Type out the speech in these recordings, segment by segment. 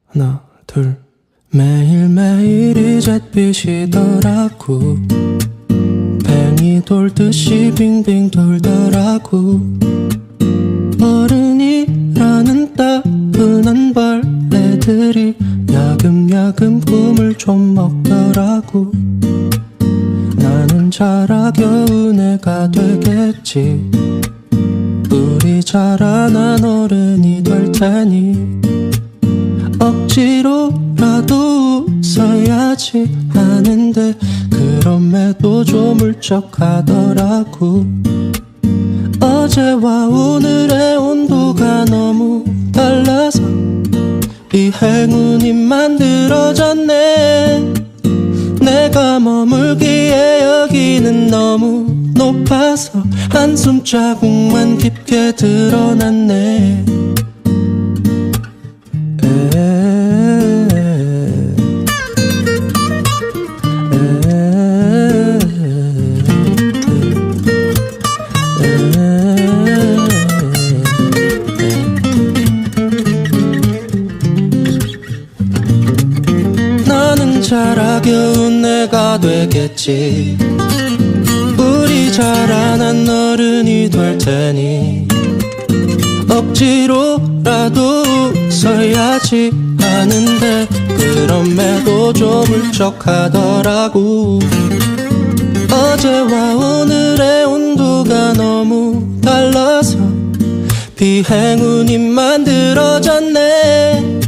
하나 둘 매일매일 이제 빗이더라고. 뱅이 돌듯이 빙빙 돌더라고. 어른이라는 따분한 벌레들이 야금야금 꿈을 좀 먹더라고. 나는 자라 겨운 애가 되겠지. 우리 자라난 어른이 될 테니 억지로라도 웃어야지 하는데 그럼에도 좀 울적하더라고. 어제와 오늘의 온도가 너무 달라서 이 행운이 만들어졌네. 내가 머물기에 여기는 너무 높아서 한숨 자국만 깊게 드러났네. 나는 자라 겨운 애가 되겠지. 우리 자라난 어른이 될 테니 억지로라도 웃어야지 하는데 그럼에도 좀 울적하더라고. 어제와 오늘의 온도가 너무 달라서 비행운이 만들어졌네.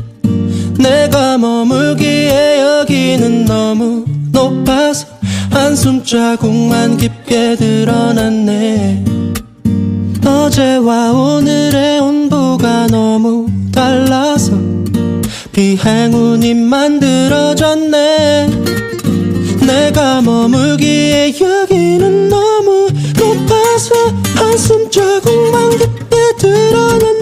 내가 머물기에 여기는 너무 높아서 한숨 자국만 깊게 드러났네. 어제와 오늘의 온도가 너무 달라서 비행운이 만들어졌네. 내가 머물기에 여기는 너무 높아서 한숨 자국만 깊게 드러났네.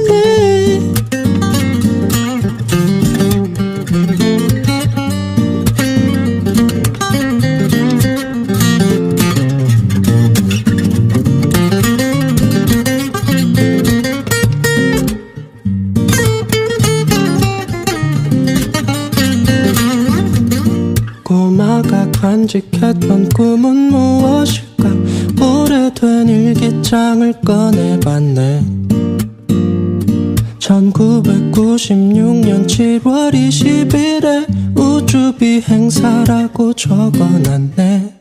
꼬마가 간직했던 꿈은 무엇일까? 오래된 일기장을 꺼내봤네. 1996년 7월 20일에 우주비행사라고 적어놨네.